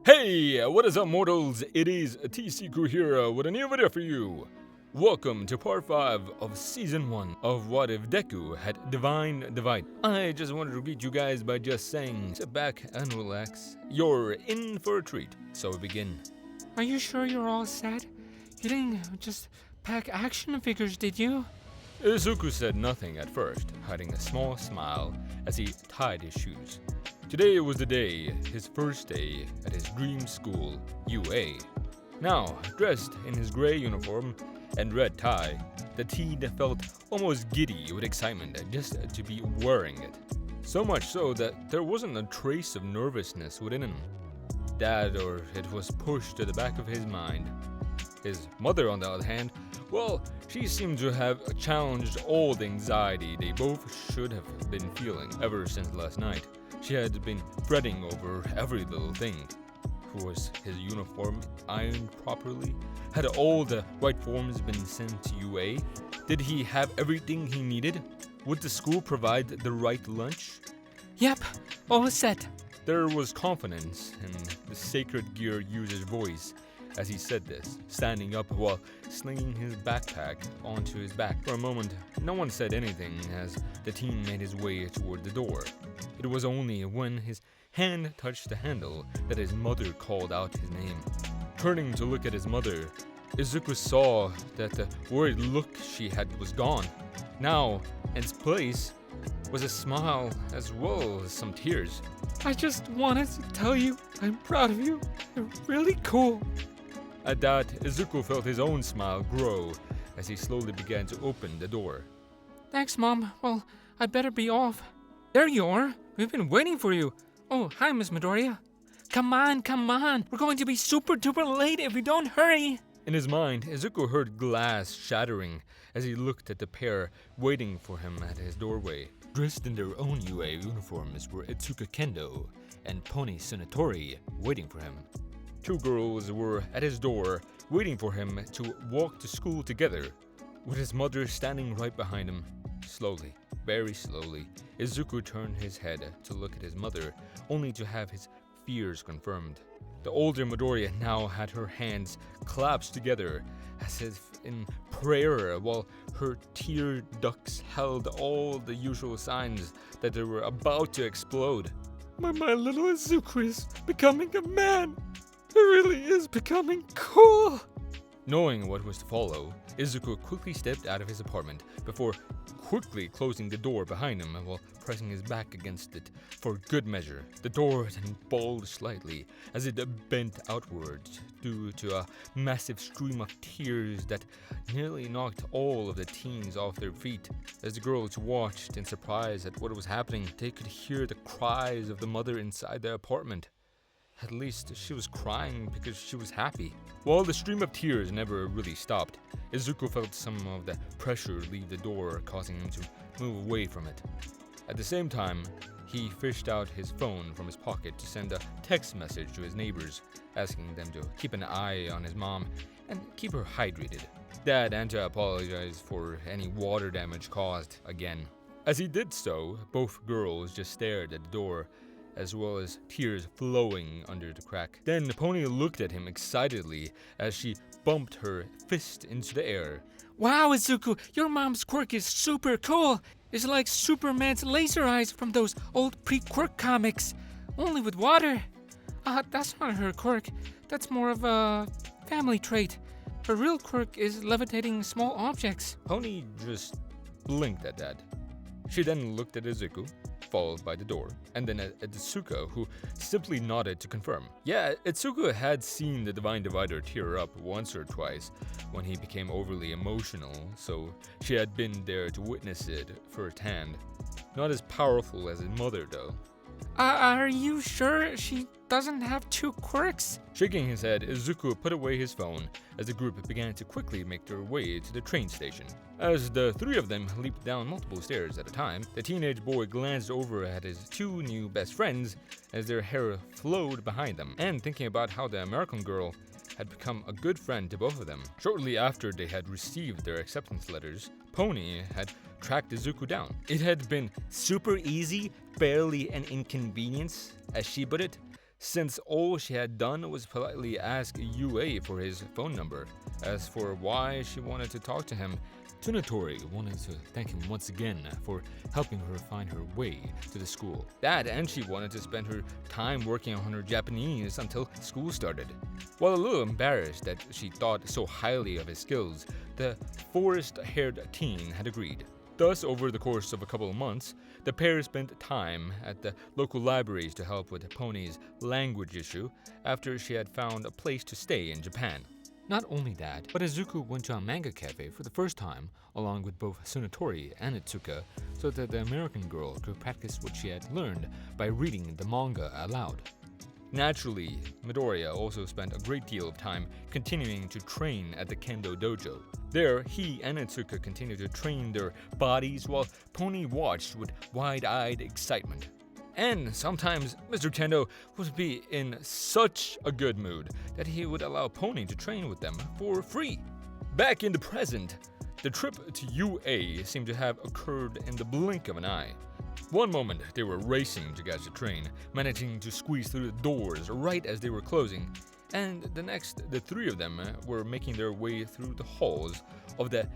Hey, what is up, mortals? It is TC Crew here with a new video for you. Welcome to part 5 of season 1 of What If Deku Had Divine Divide. I just wanted to greet you guys by just saying, sit back and relax. You're in for a treat, so we begin. Are you sure you're all set? You didn't just pack action figures, did you? Izuku said nothing at first, hiding a small smile as he tied his shoes. Today was the day, his first day at his dream school, UA. Now, dressed in his gray uniform and red tie, the teen felt almost giddy with excitement just to be wearing it. So much so that there wasn't a trace of nervousness within him. That, or it was pushed to the back of his mind. His mother, on the other hand, well, she seemed to have challenged all the anxiety they both should have been feeling ever since last night. She had been fretting over every little thing. Was his uniform ironed properly? Had all the right forms been sent to UA? Did he have everything he needed? Would the school provide the right lunch? Yep, all set. There was confidence in the Sacred Gear user's voice as he said this, standing up while slinging his backpack onto his back. For a moment, no one said anything as the teen made his way toward the door. It was only when his hand touched the handle that his mother called out his name. Turning to look at his mother, Izuku saw that the worried look she had was gone. Now, in its place, was a smile as well as some tears. I just wanted to tell you I'm proud of you. You're really cool. At that, Izuku felt his own smile grow as he slowly began to open the door. Thanks, Mom. Well, I'd better be off. There you are. We've been waiting for you. Oh, hi, Miss Midoriya. Come on. We're going to be super duper late if we don't hurry. In his mind, Izuku heard glass shattering as he looked at the pair waiting for him at his doorway. Dressed in their own UA uniforms were Itsuka Kendo and Pony Tsunatori waiting for him. Two girls were at his door, waiting for him to walk to school together, with his mother standing right behind him. Slowly, very slowly, Izuku turned his head to look at his mother, only to have his fears confirmed. The older Midoriya now had her hands clasped together, as if in prayer, while her tear ducts held all the usual signs that they were about to explode. My little Izuku is becoming a man. It really is becoming cool! Knowing what was to follow, Izuku quickly stepped out of his apartment before quickly closing the door behind him while pressing his back against it for good measure. The door then bulged slightly as it bent outwards due to a massive stream of tears that nearly knocked all of the teens off their feet. As the girls watched in surprise at what was happening, they could hear the cries of the mother inside the apartment. At least she was crying because she was happy. While the stream of tears never really stopped, Izuku felt some of the pressure leave the door, causing him to move away from it. At the same time, he fished out his phone from his pocket to send a text message to his neighbors, asking them to keep an eye on his mom and keep her hydrated. Dad and to apologize for any water damage caused again. As he did so, both girls just stared at the door, as well as tears flowing under the crack. Then Pony looked at him excitedly as she bumped her fist into the air. Wow, Izuku, your mom's quirk is super cool. It's like Superman's laser eyes from those old pre-quirk comics, only with water. That's not her quirk. That's more of a family trait. Her real quirk is levitating small objects. Pony just blinked at that. She then looked at Izuku, followed by the door, and then at Itsuka, who simply nodded to confirm. Yeah, Itsuka had seen the Divine Divider tear up once or twice when he became overly emotional, so she had been there to witness it firsthand. Not as powerful as his mother, though. Are you sure she doesn't have two quirks? Shaking his head, Izuku put away his phone as the group began to quickly make their way to the train station. As the three of them leaped down multiple stairs at a time, the teenage boy glanced over at his two new best friends as their hair flowed behind them, and thinking about how the American girl had become a good friend to both of them. Shortly after they had received their acceptance letters, Pony had tracked Izuku down. It had been super easy, barely an inconvenience, as she put it, since all she had done was politely ask UA for his phone number. As for why she wanted to talk to him, Tsunotori wanted to thank him once again for helping her find her way to the school. That, and she wanted to spend her time working on her Japanese until school started. While a little embarrassed that she thought so highly of his skills, the forest-haired teen had agreed. Thus, over the course of a couple of months, the pair spent time at the local libraries to help with Pony's language issue after she had found a place to stay in Japan. Not only that, but Izuku went to a manga cafe for the first time, along with both Tsunotori and Itsuka, so that the American girl could practice what she had learned by reading the manga aloud. Naturally, Midoriya also spent a great deal of time continuing to train at the Kendo Dojo. There, he and Itsuka continued to train their bodies while Pony watched with wide-eyed excitement. And sometimes Mr. Kendo would be in such a good mood that he would allow Pony to train with them for free. Back in the present, the trip to UA seemed to have occurred in the blink of an eye. One moment, they were racing to catch the train, managing to squeeze through the doors right as they were closing, and the next, the three of them were making their way through the halls of the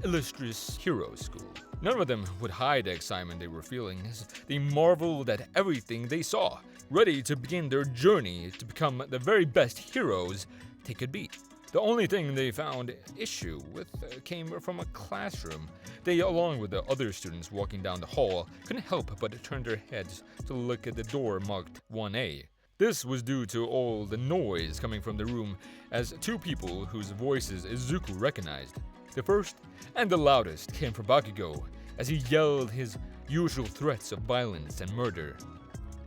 illustrious hero school. None of them would hide the excitement they were feeling as they marveled at everything they saw, ready to begin their journey to become the very best heroes they could be. The only thing they found issue with came from a classroom. They, along with the other students walking down the hall, couldn't help but turn their heads to look at the door marked 1A. This was due to all the noise coming from the room as two people whose voices Izuku recognized. The first and the loudest came from Bakugo as he yelled his usual threats of violence and murder.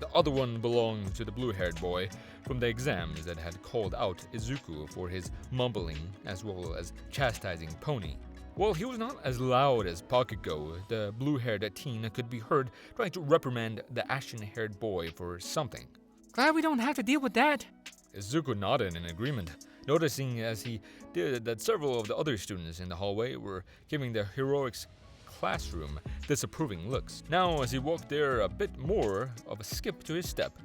The other one belonged to the blue-haired boy from the exams that had called out Izuku for his mumbling as well as chastising Pony. While he was not as loud as Bakugo, the blue-haired teen could be heard trying to reprimand the ashen-haired boy for something. Glad we don't have to deal with that. Izuku nodded in agreement, noticing as he did that several of the other students in the hallway were giving the heroics classroom disapproving looks. Now, as he walked there, a bit more of a skip to his step.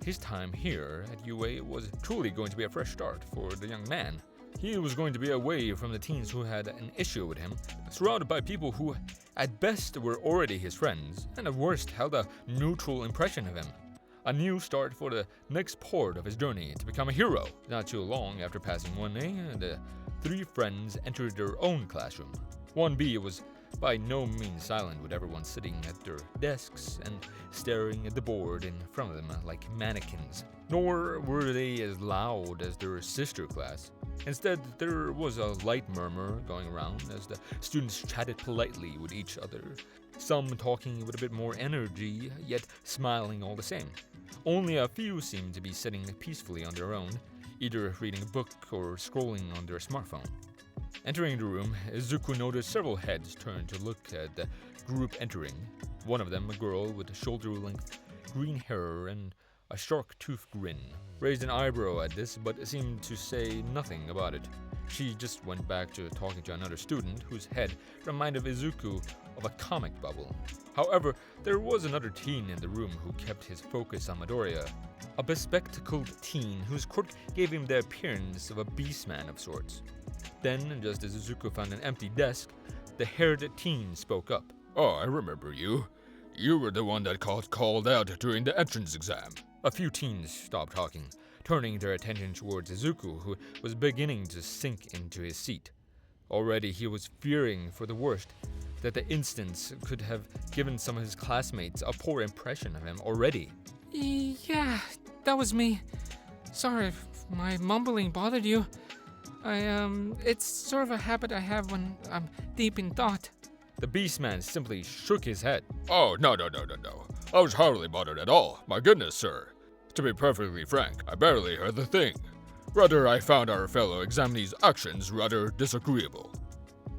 His time here at UA was truly going to be a fresh start for the young man. He was going to be away from the teens who had an issue with him, surrounded by people who, at best, were already his friends, and at worst held a neutral impression of him. A new start for the next part of his journey to become a hero. Not too long after passing 1A, the three friends entered their own classroom. 1B was by no means silent, with everyone sitting at their desks and staring at the board in front of them like mannequins. Nor were they as loud as their sister class. Instead, there was a light murmur going around as the students chatted politely with each other, some talking with a bit more energy, yet smiling all the same. Only a few seemed to be sitting peacefully on their own, either reading a book or scrolling on their smartphone. Entering the room, Izuku noticed several heads turn to look at the group entering. One of them, a girl with shoulder-length green hair and a shark-tooth grin, raised an eyebrow at this but seemed to say nothing about it. She just went back to talking to another student whose head reminded Izuku of a comic bubble. However, there was another teen in the room who kept his focus on Midoriya, a bespectacled teen whose quirk gave him the appearance of a beastman of sorts. Then, just as Izuku found an empty desk, the haired teen spoke up. "Oh, I remember you. You were the one that called out during the entrance exam." A few teens stopped talking, turning their attention towards Izuku, who was beginning to sink into his seat. Already he was fearing for the worst, that the instance could have given some of his classmates a poor impression of him already. Yeah, that was me. Sorry if my mumbling bothered you. It's sort of a habit I have when I'm deep in thought. The beastman simply shook his head. "Oh, no. I was hardly bothered at all. My goodness, sir. To be perfectly frank, I barely heard the thing. Rather, I found our fellow examinee's actions rather disagreeable.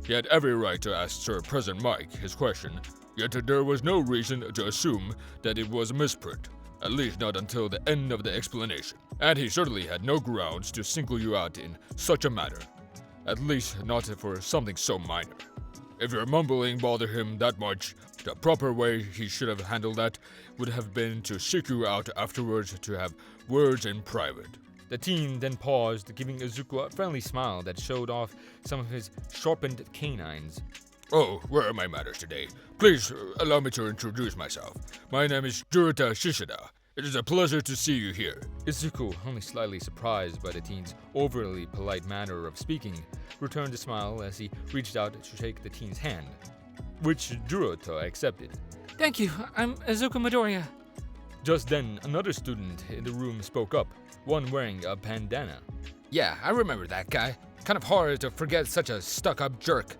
He had every right to ask Sir President Mike his question, yet there was no reason to assume that it was a misprint, at least not until the end of the explanation. And he certainly had no grounds to single you out in such a matter, at least not for something so minor." If your mumbling bothered him that much, the proper way he should have handled that would have been to seek you out afterwards to have words in private. The teen then paused, giving Izuku a friendly smile that showed off some of his sharpened canines. Oh, where are my manners today? Please allow me to introduce myself. My name is Jurita Shishida. It is a pleasure to see you here. Izuku, only slightly surprised by the teen's overly polite manner of speaking, returned a smile as he reached out to shake the teen's hand, which Jurita accepted. Thank you. I'm Izuku Midoriya. Just then, another student in the room spoke up, one wearing a bandana. Yeah, I remember that guy. Kind of hard to forget such a stuck-up jerk.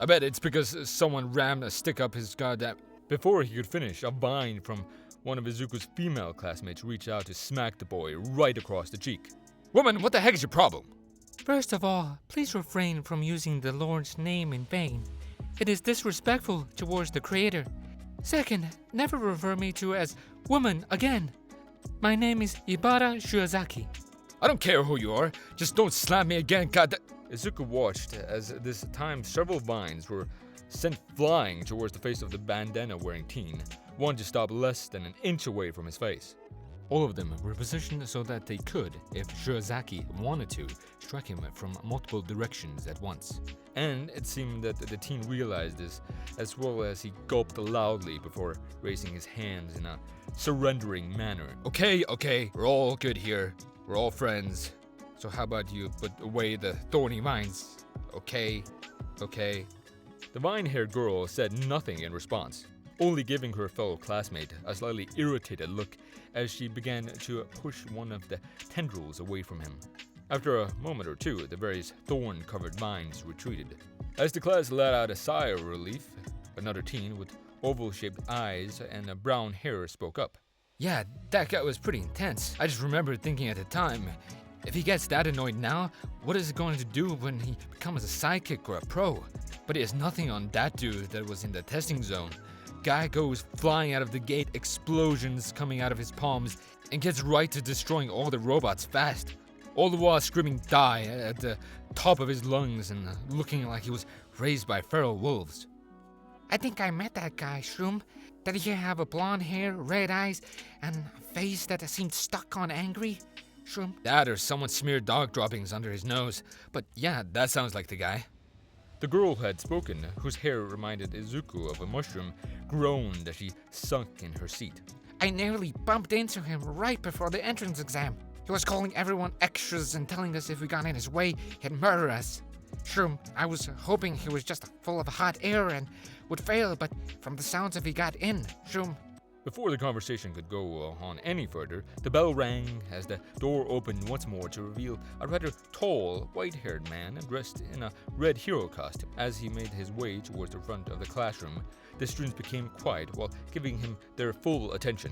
I bet it's because someone rammed a stick up his goddamn... Before he could finish, a vine from one of Izuku's female classmates reached out to smack the boy right across the cheek. Woman, what the heck is your problem? First of all, please refrain from using the Lord's name in vain. It is disrespectful towards the Creator. Second, never refer me to as woman again. My name is Ibara Shiozaki. I don't care who you are. Just don't slap me again, goddamn... Izuku watched as this time several vines were sent flying towards the face of the bandana-wearing teen, one to stop less than an inch away from his face. All of them were positioned so that they could, if Shiozaki wanted to, strike him from multiple directions at once. And it seemed that the teen realized this, as well as he gulped loudly before raising his hands in a surrendering manner. Okay, we're all good here. We're all friends. So how about you put away the thorny vines? Okay. The vine-haired girl said nothing in response, only giving her fellow classmate a slightly irritated look as she began to push one of the tendrils away from him. After a moment or two, the various thorn-covered vines retreated. As the class let out a sigh of relief, another teen with oval-shaped eyes and brown hair spoke up. Yeah, that guy was pretty intense. I just remember thinking at the time, if he gets that annoyed now, what is it going to do when he becomes a sidekick or a pro? But he has nothing on that dude that was in the testing zone. Guy goes flying out of the gate, explosions coming out of his palms, and gets right to destroying all the robots fast. All the while screaming die at the top of his lungs and looking like he was raised by feral wolves. I think I met that guy, Shroom. Did he have a blonde hair, red eyes, and a face that seemed stuck on angry? Shroom? That or someone smeared dog droppings under his nose. But yeah, that sounds like the guy. The girl who had spoken, whose hair reminded Izuku of a mushroom, groaned as she sunk in her seat. I nearly bumped into him right before the entrance exam. He was calling everyone extras and telling us if we got in his way, he'd murder us. Shroom, I was hoping he was just full of hot air and would fail, but from the sounds of he got in, Shroom. Before the conversation could go on any further, the bell rang as the door opened once more to reveal a rather tall, white-haired man dressed in a red hero costume. As he made his way towards the front of the classroom, the students became quiet while giving him their full attention.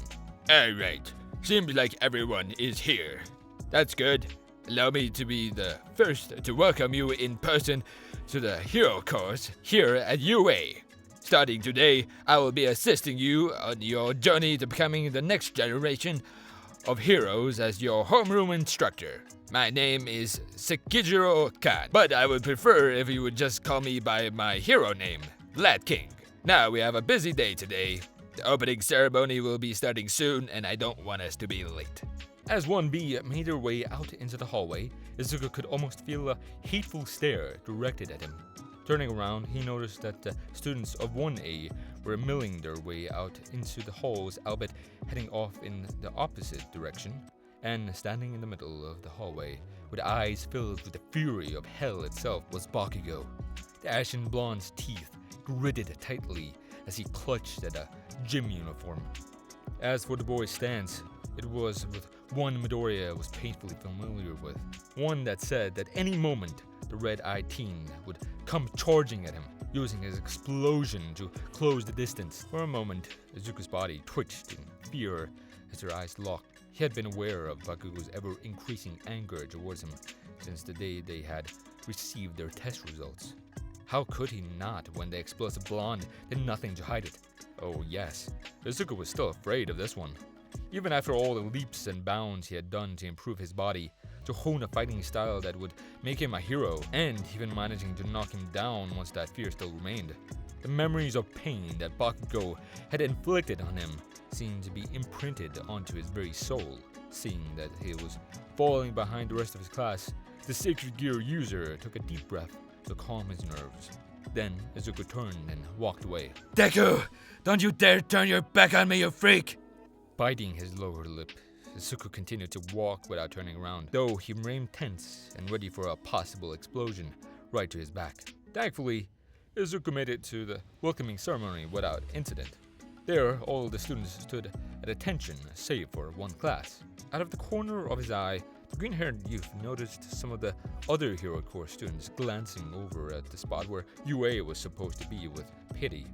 Alright, seems like everyone is here. That's good. Allow me to be the first to welcome you in person to the hero course here at UA. Starting today, I will be assisting you on your journey to becoming the next generation of heroes as your homeroom instructor. My name is Sekijiro Khan, but I would prefer if you would just call me by my hero name, Lad King. Now we have a busy day today. The opening ceremony will be starting soon, and I don't want us to be late. As 1B made their way out into the hallway, Izuku could almost feel a hateful stare directed at him. Turning around, he noticed that the students of 1A were milling their way out into the halls, albeit heading off in the opposite direction. And standing in the middle of the hallway, with eyes filled with the fury of hell itself, was Bakugo. The ashen blonde's teeth gritted tightly as he clutched at a gym uniform. As for the boy's stance, it was with one Midoriya was painfully familiar with, one that said that any moment the red-eyed teen would come charging at him, using his explosion to close the distance. For a moment, Izuku's body twitched in fear as their eyes locked. He had been aware of Bakugo's ever-increasing anger towards him since the day they had received their test results. How could he not when the explosive blonde did nothing to hide it? Oh yes, Izuku was still afraid of this one. Even after all the leaps and bounds he had done to improve his body, to hone a fighting style that would make him a hero, and even managing to knock him down once that fear still remained. The memories of pain that Bakugo had inflicted on him seemed to be imprinted onto his very soul. Seeing that he was falling behind the rest of his class, the Sacred Gear user took a deep breath to calm his nerves. Then Izuku turned and walked away. Deku, don't you dare turn your back on me, you freak! Biting his lower lip, Izuku continued to walk without turning around, though he remained tense and ready for a possible explosion right to his back. Thankfully, Izuku made it to the welcoming ceremony without incident. There, all the students stood at attention, save for one class. Out of the corner of his eye, the green-haired youth noticed some of the other Hero Corps students glancing over at the spot where UA was supposed to be with pity.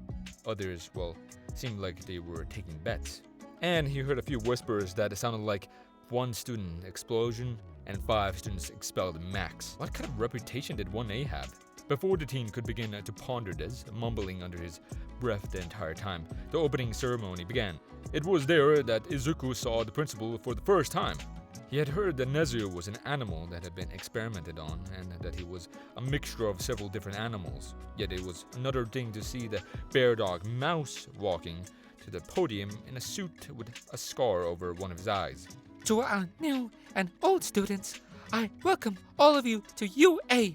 Others, well, seemed like they were taking bets. And he heard a few whispers that sounded like 1 student explosion and 5 students expelled max. What kind of reputation did 1A have? Before the teen could begin to ponder this, mumbling under his breath the entire time, the opening ceremony began. It was there that Izuku saw the principal for the first time. He had heard that Nezu was an animal that had been experimented on, and that he was a mixture of several different animals. Yet it was another thing to see the bear dog Mouse walking to the podium in a suit with a scar over one of his eyes. To our new and old students, I welcome all of you to UA.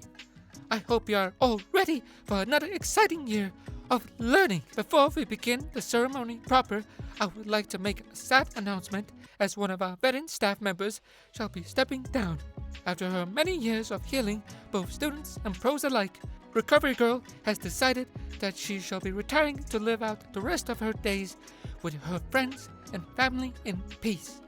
I hope you are all ready for another exciting year of learning. Before we begin the ceremony proper, I would like to make a sad announcement, as one of our veteran staff members shall be stepping down. After her many years of healing both students and pros alike, Recovery Girl has decided that she shall be retiring to live out the rest of her days with her friends and family in peace.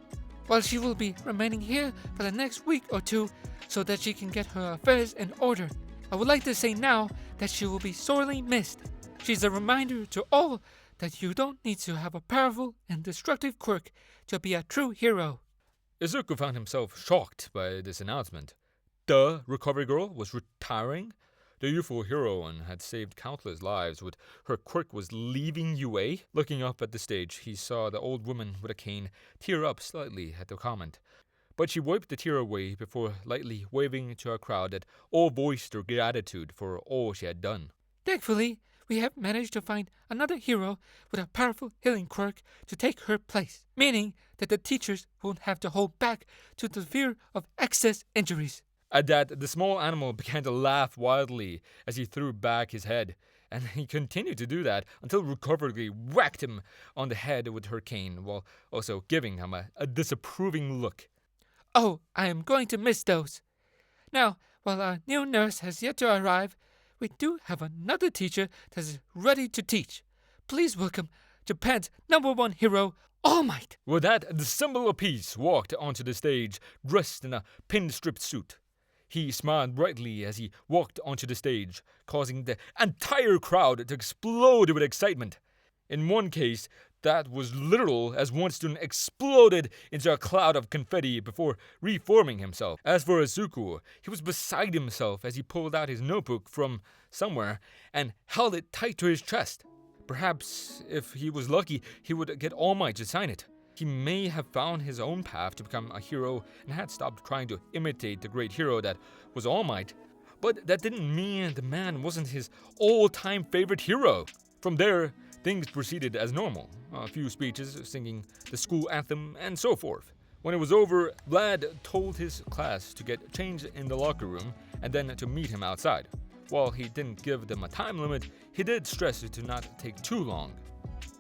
While she will be remaining here for the next week or two so that she can get her affairs in order, I would like to say now that she will be sorely missed. She's a reminder to all that you don't need to have a powerful and destructive quirk to be a true hero. Izuku found himself shocked by this announcement. The Recovery Girl was retiring? The youthful heroine had saved countless lives, with her quirk was leaving UA? Looking up at the stage, he saw the old woman with a cane tear up slightly at the comment. But she wiped the tear away before lightly waving to a crowd that all voiced their gratitude for all she had done. Thankfully, we have managed to find another hero with a powerful healing quirk to take her place, meaning that the teachers won't have to hold back to the fear of excess injuries. At that, the small animal began to laugh wildly as he threw back his head, and he continued to do that until Recovery whacked him on the head with her cane, while also giving him a disapproving look. Oh, I am going to miss those. Now, while our new nurse has yet to arrive, we do have another teacher that is ready to teach. Please welcome Japan's #1 hero, All Might. With that, the symbol of peace walked onto the stage, dressed in a pin-striped suit. He smiled brightly as he walked onto the stage, causing the entire crowd to explode with excitement. In one case, that was literal, as one student exploded into a cloud of confetti before reforming himself. As for Izuku, he was beside himself as he pulled out his notebook from somewhere and held it tight to his chest. Perhaps, if he was lucky, he would get All Might to sign it. He may have found his own path to become a hero and had stopped trying to imitate the great hero that was All Might. But that didn't mean the man wasn't his all-time favorite hero. From there, things proceeded as normal. A few speeches, singing the school anthem, and so forth. When it was over, Vlad told his class to get changed in the locker room and then to meet him outside. While he didn't give them a time limit, he did stress it to not take too long.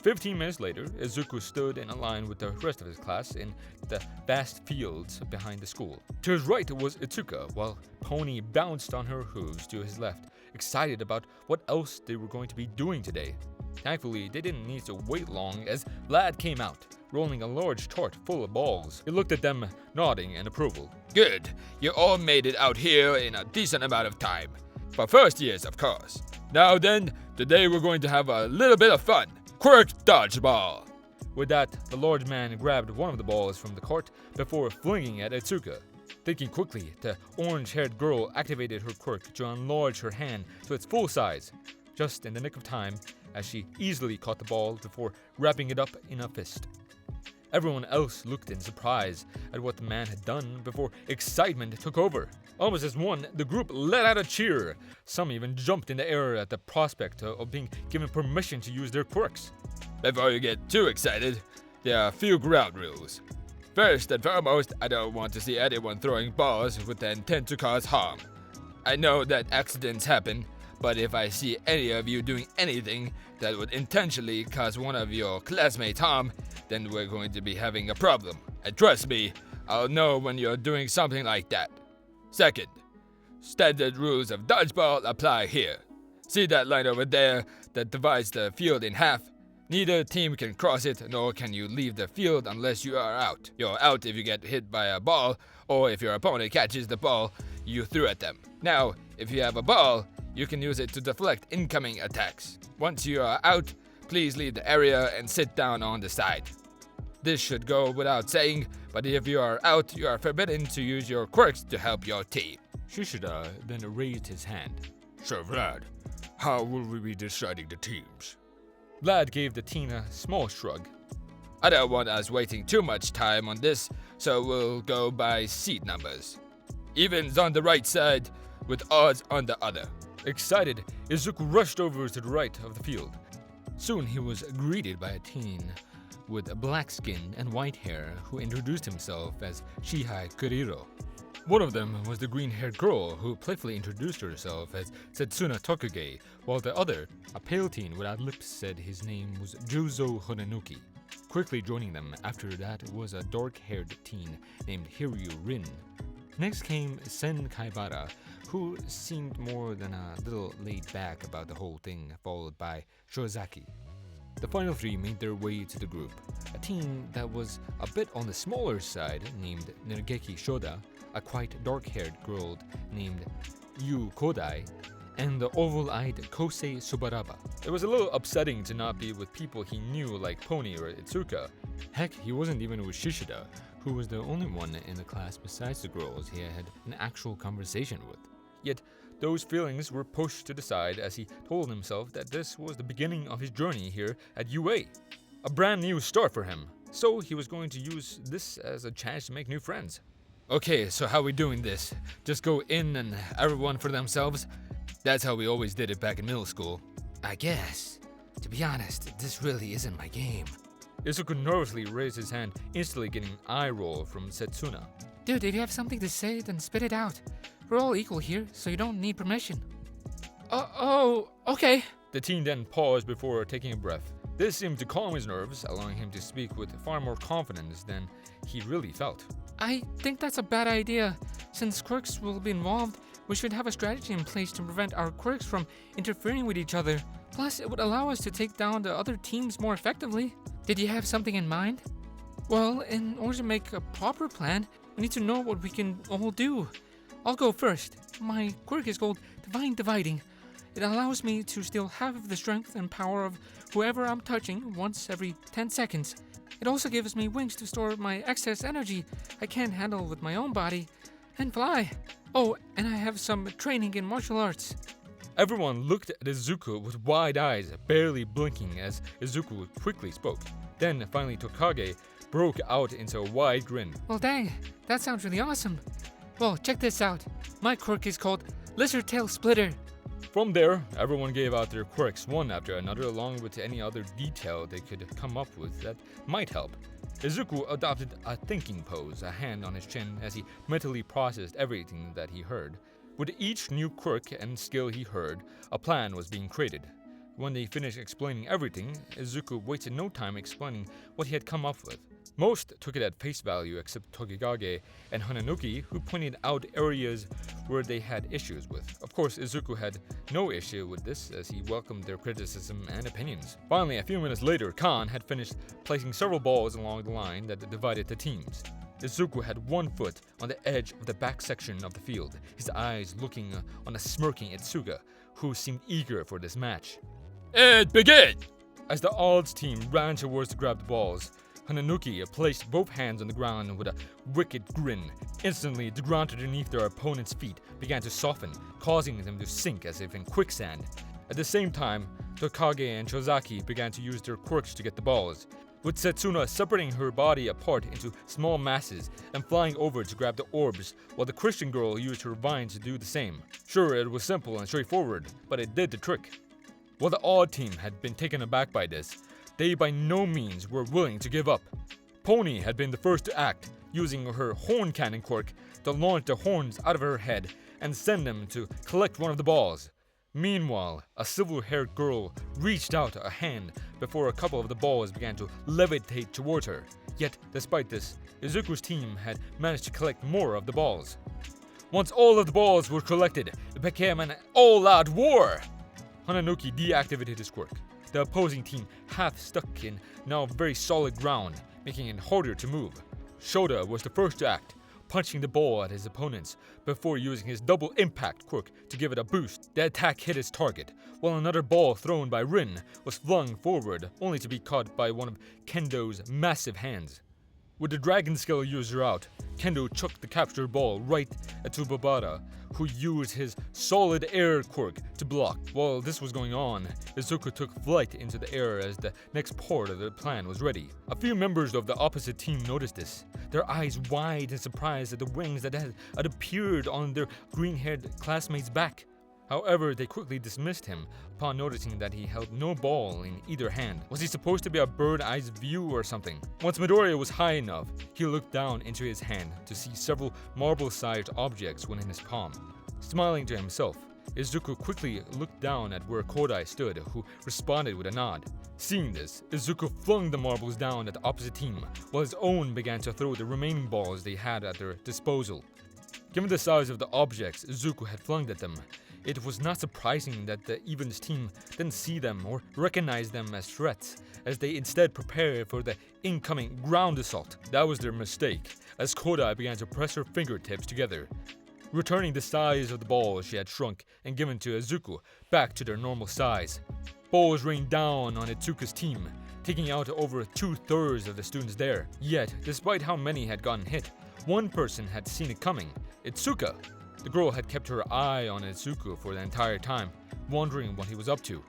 15 minutes later, Izuku stood in a line with the rest of his class in the vast fields behind the school. To his right was Itsuka, while Pony bounced on her hooves to his left, excited about what else they were going to be doing today. Thankfully, they didn't need to wait long as Vlad came out, rolling a large tart full of balls. He looked at them, nodding in approval. Good. You all made it out here in a decent amount of time. For first years, of course. Now then, today we're going to have a little bit of fun. Quirk Dodgeball. With that, the large man grabbed one of the balls from the cart before flinging it at Itsuka. Thinking quickly, the orange-haired girl activated her quirk to enlarge her hand to its full size, just in the nick of time, as she easily caught the ball before wrapping it up in a fist. Everyone else looked in surprise at what the man had done before excitement took over. Almost as one, the group let out a cheer. Some even jumped in the air at the prospect of being given permission to use their quirks. Before you get too excited, there are a few ground rules. First and foremost, I don't want to see anyone throwing balls with the intent to cause harm. I know that accidents happen, but if I see any of you doing anything that would intentionally cause one of your classmates harm, then we're going to be having a problem. And trust me, I'll know when you're doing something like that. Second, standard rules of dodgeball apply here. See that line over there that divides the field in half? Neither team can cross it, nor can you leave the field unless you are out. You're out if you get hit by a ball, or if your opponent catches the ball you threw at them. Now, if you have a ball, you can use it to deflect incoming attacks. Once you are out, please leave the area and sit down on the side. This should go without saying, but if you are out, you are forbidden to use your quirks to help your team. Shishida then raised his hand. So Vlad, how will we be deciding the teams? Vlad gave the team a small shrug. I don't want us waiting too much time on this, so we'll go by seat numbers. Evens on the right side, with odds on the other. Excited, Izuku rushed over to the right of the field. Soon he was greeted by a teen with black skin and white hair who introduced himself as Shihai Kuriro. One of them was the green-haired girl who playfully introduced herself as Setsuna Tokuge, while the other, a pale teen without lips, said his name was Juzo Honanuki. Quickly joining them after that was a dark-haired teen named Hiryu Rin. Next came Sen Kaibara, who seemed more than a little laid back about the whole thing, followed by Shozaki. The final three made their way to the group. A teen that was a bit on the smaller side named Nergeki Shoda, a quite dark-haired girl named Yu Kodai, and the oval-eyed Kosei Subaraba. It was a little upsetting to not be with people he knew like Pony or Itsuka. Heck, he wasn't even with Shishida, who was the only one in the class besides the girls he had an actual conversation with. Yet, those feelings were pushed to the side as he told himself that this was the beginning of his journey here at UA. A brand new start for him, so he was going to use this as a chance to make new friends. Okay, so how we doing this? Just go in and everyone for themselves? That's how we always did it back in middle school. I guess. To be honest, this really isn't my game. Izuku nervously raised his hand, instantly getting an eye roll from Setsuna. Dude, if you have something to say, then spit it out. We're all equal here, so you don't need permission. Oh, okay. The teen then paused before taking a breath. This seemed to calm his nerves, allowing him to speak with far more confidence than he really felt. I think that's a bad idea. Since quirks will be involved, we should have a strategy in place to prevent our quirks from interfering with each other. Plus, it would allow us to take down the other teams more effectively. Did you have something in mind? Well, in order to make a proper plan, we need to know what we can all do. I'll go first. My quirk is called Divine Dividing. It allows me to steal half of the strength and power of whoever I'm touching once every 10 seconds. It also gives me wings to store my excess energy I can't handle with my own body, and fly. Oh, and I have some training in martial arts. Everyone looked at Izuku with wide eyes, barely blinking as Izuku quickly spoke. Then finally Tokage broke out into a wide grin. Well dang, that sounds really awesome. Well, check this out. My quirk is called Lizard Tail Splitter. From there, everyone gave out their quirks one after another along with any other detail they could come up with that might help. Izuku adopted a thinking pose, a hand on his chin as he mentally processed everything that he heard. With each new quirk and skill he heard, a plan was being created. When they finished explaining everything, Izuku wasted no time explaining what he had come up with. Most took it at face value except Tokigage and Hananuki, who pointed out areas where they had issues with. Of course, Izuku had no issue with this as he welcomed their criticism and opinions. Finally, a few minutes later, Khan had finished placing several balls along the line that divided the teams. Izuku had one foot on the edge of the back section of the field, his eyes looking on a smirking Itsuga, who seemed eager for this match. And begin! As the odds team ran towards to grab the balls, Hananuki placed both hands on the ground with a wicked grin. Instantly, the ground underneath their opponent's feet began to soften, causing them to sink as if in quicksand. At the same time, Tokage and Chozaki began to use their quirks to get the balls. with Setsuna separating her body apart into small masses and flying over to grab the orbs, while the Christian girl used her vines to do the same. Sure, it was simple and straightforward, but it did the trick. While the odd team had been taken aback by this, they by no means were willing to give up. Pony had been the first to act, using her horn cannon quirk to launch the horns out of her head and send them to collect one of the balls. Meanwhile, a silver-haired girl reached out a hand before a couple of the balls began to levitate towards her. Yet, despite this, Izuku's team had managed to collect more of the balls. Once all of the balls were collected, it became an all-out war! Hananuki deactivated his quirk. The opposing team half stuck in now very solid ground, making it harder to move. Shota was the first to act, punching the ball at his opponents before using his double impact quirk to give it a boost. The attack hit its target, while another ball thrown by Rin was flung forward, only to be caught by one of Kendo's massive hands. With the dragon skill user out, Kendo chucked the captured ball right at Tsubabara, who used his solid air quirk to block. While this was going on, Izuku took flight into the air as the next part of the plan was ready. A few members of the opposite team noticed this, their eyes wide in surprise at the wings that had appeared on their green-haired classmate's back. However, they quickly dismissed him upon noticing that he held no ball in either hand. Was he supposed to be a bird-eye view or something? Once Midoriya was high enough, he looked down into his hand to see several marble-sized objects within his palm. Smiling to himself, Izuku quickly looked down at where Kodai stood, who responded with a nod. Seeing this, Izuku flung the marbles down at the opposite team, while his own began to throw the remaining balls they had at their disposal. Given the size of the objects Izuku had flung at them, it was not surprising that the Evens team didn't see them or recognize them as threats, as they instead prepared for the incoming ground assault. That was their mistake, as Kodai began to press her fingertips together, returning the size of the balls she had shrunk and given to Izuku back to their normal size. Balls rained down on Itsuka's team, taking out over 2/3 of the students there. Yet, despite how many had gotten hit, one person had seen it coming, Itsuka. The girl had kept her eye on Izuku for the entire time, wondering what he was up to.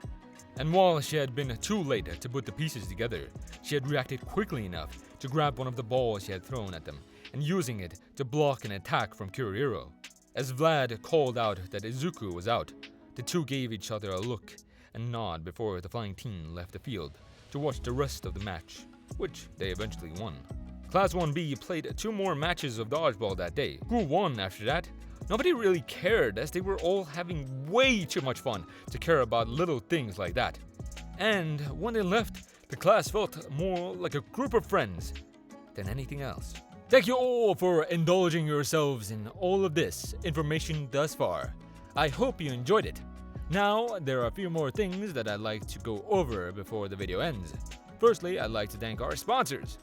And while she had been too late to put the pieces together, she had reacted quickly enough to grab one of the balls she had thrown at them and using it to block an attack from Kurihiro. As Vlad called out that Izuku was out, the two gave each other a look and nod before the flying team left the field to watch the rest of the match, which they eventually won. Class 1B played 2 more matches of dodgeball that day. Who won after that? Nobody really cared, as they were all having way too much fun to care about little things like that. And when they left, the class felt more like a group of friends than anything else. Thank you all for indulging yourselves in all of this information thus far. I hope you enjoyed it. Now, there are a few more things that I'd like to go over before the video ends. Firstly, I'd like to thank our sponsors.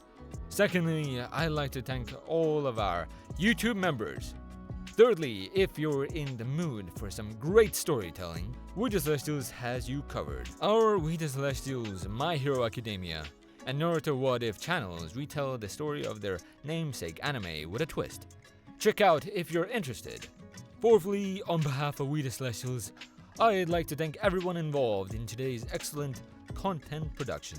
Secondly, I'd like to thank all of our YouTube members. Thirdly, if you're in the mood for some great storytelling, We the Celestials has you covered. Our We the Celestials, My Hero Academia, and Naruto What If channels retell the story of their namesake anime with a twist. Check out if you're interested. Fourthly, on behalf of We the Celestials, I'd like to thank everyone involved in today's excellent content production.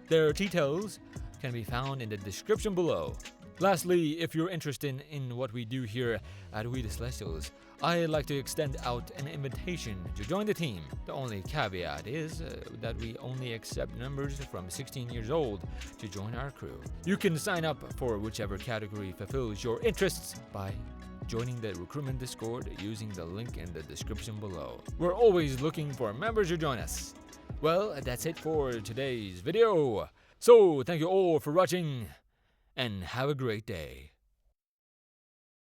Their details can be found in the description below. Lastly, if you're interested in what we do here at We the Celestials, I'd like to extend out an invitation to join the team. The only caveat is that we only accept members from 16 years old to join our crew. You can sign up for whichever category fulfills your interests by joining the recruitment Discord using the link in the description below. We're always looking for members to join us. Well, that's it for today's video. So, thank you all for watching, and have a great day.